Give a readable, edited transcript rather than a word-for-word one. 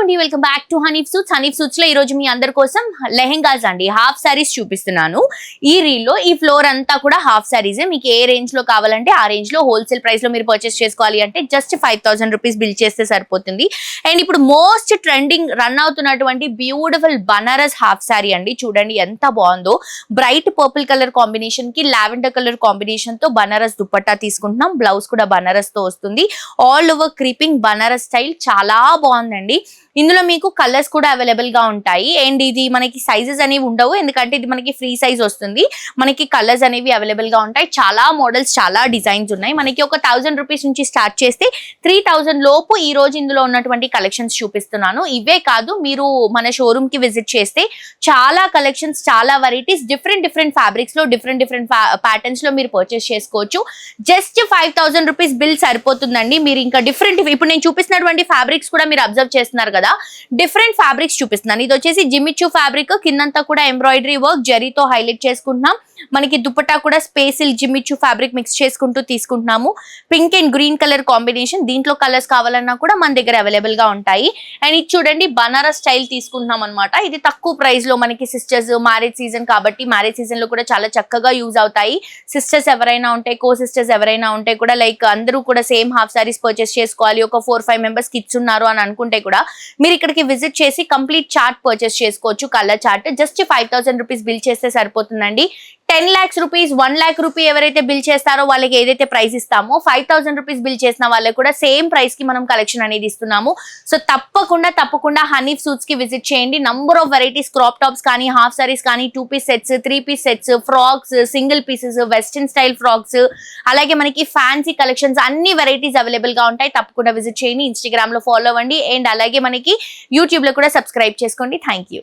అండి, welcome back to Hanif suits. Hanif suits లో ఈ రోజు మీ అందరి కోసం లెహెంగాస్ అండి, హాఫ్ సారీస్ చూపిస్తున్నాను. ఈ రీల్ లో ఈ ఫ్లోర్ అంతా కూడా హాఫ్ సారీస్. మీకు ఏ రేంజ్ లో కావాలంటే ఆ రేంజ్ లో హోల్సేల్ ప్రైస్ లో మీరు పర్చేస్ చేసుకోవాలి అంటే జస్ట్ 5000 రూపీస్ బిల్ చేస్తే సరిపోతుంది. అండ్ ఇప్పుడు మోస్ట్ ట్రెండింగ్ రన్ అవుతున్నటువంటి బ్యూటిఫుల్ బనారస్ హాఫ్ సారీ అండి. చూడండి ఎంత బాగుందో. బ్రైట్ పర్పుల్ కలర్ కాంబినేషన్ కి లావెండర్ కలర్ కాంబినేషన్ తో బనారస్ దుపట్టా తీసుకుంటున్నాం. బ్లౌజ్ కూడా బనారస్ తో వస్తుంది. All over creeping Banaras style చాలా బాగుందండి. ఇందులో మీకు కలర్స్ కూడా అవైలబుల్ గా ఉంటాయి. అండ్ ఇది మనకి సైజెస్ అనేవి ఉండవు, ఎందుకంటే ఇది మనకి ఫ్రీ సైజ్ వస్తుంది. మనకి కలర్స్ అనేవి అవైలబుల్ గా ఉంటాయి. చాలా మోడల్స్, చాలా డిజైన్స్ ఉన్నాయి. మనకి ఒక 1000 రూపీస్ నుంచి స్టార్ట్ చేస్తే 3000 లోపు ఈ రోజు ఇందులో ఉన్నటువంటి కలెక్షన్స్ చూపిస్తున్నాను. ఇవే కాదు, మీరు మన షోరూమ్ కి విజిట్ చేస్తే చాలా కలెక్షన్స్, చాలా వెరైటీస్, డిఫరెంట్ ఫ్యాబ్రిక్స్ లో డిఫరెంట్ ప్యాటర్న్స్ లో మీరు పర్చేస్ చేసుకోవచ్చు. జస్ట్ 5000 రూపీస్ బిల్ సరిపోతుందండి. మీరు ఇంకా డిఫరెంట్, ఇప్పుడు నేను చూపిస్తున్నటువంటి ఫ్యాబ్రిక్స్ కూడా మీరు అబ్జర్వ్ చేస్తున్నారు కదా, డిఫరెంట్ ఫ్యాబ్రిక్స్ చూపిస్తున్నాను. ఇది వచ్చేసి జిమ్మిచూ ఫ్యాబ్రిక్, కిందంతా కూడా ఎంబ్రాయిడరీ వర్క్ జరీతో హైలైట్ చేసుకుంటున్నాం. మనకి దుపట్టా కూడా స్పేసిల్ జిమ్మిచూ ఫ్యాబ్రిక్ మిక్స్ చేసుకుంటూ తీసుకుంటున్నాము. Pink and green colour combination. దీంట్లో కలర్స్ కావాలన్నా కూడా మన దగ్గర అవైలబుల్ గా ఉంటాయి. అండ్ ఇది చూడండి, బనారస్ స్టైల్ తీసుకుంటున్నాం అనమాట. ఇది తక్కువ ప్రైస్ లో మనకి సిస్టర్స్, మ్యారేజ్ సీజన్ కాబట్టి మ్యారేజ్ సీజన్ లో కూడా చాలా చక్కగా యూజ్ అవుతాయి. సిస్టర్స్ ఎవరైనా ఉంటే, కో సిస్టర్స్ ఎవరైనా ఉంటే కూడా, లైక్ అందరూ కూడా సేమ్ హాఫ్ సారీస్ పర్చేస్ చేసుకోవాలి, ఒక 4-5 మెంబర్స్ కిడ్స్ ఉన్నారు అని అనుకుంటే కూడా మీరు ఇక్కడికి విజిట్ చేసి కంప్లీట్ చార్ట్ పర్చేస్ చేసుకోవచ్చు. Colour chart just 5000 rupees bill చేస్తే సరిపోతుందండి. 10 lakhs రూపీస్, 1 lakh రూపీ ఎవరైతే బిల్ చేస్తారో వాళ్ళకి ఏదైతే ప్రైస్ ఇస్తామో, 5000 రూపీస్ బిల్ చేసిన వాళ్ళకి కూడా సేమ్ ప్రైస్ కి మనం కలెక్షన్ అనేది ఇస్తున్నాము. సో తప్పకుండా హనీఫ్ సూట్స్ కి విజిట్ చేయండి. Number of varieties, crop tops కానీ, హాఫ్ సారీస్ కానీ, 2 piece sets, 3 piece sets, frocks, single pieces, western style frocks, అలాగే మనకి ఫ్యాన్సీ కలెక్షన్స్, అన్ని వెరైటీస్ అవైలబుల్ గా ఉంటాయి. తప్పకుండా విజిట్ చేయండి. ఇన్స్టాగ్రామ్ లో ఫాలో అవ్వండి. అండ్ అలాగే మనకి యూట్యూబ్ లో కూడా సబ్స్క్రైబ్ చేసుకోండి. Thank you.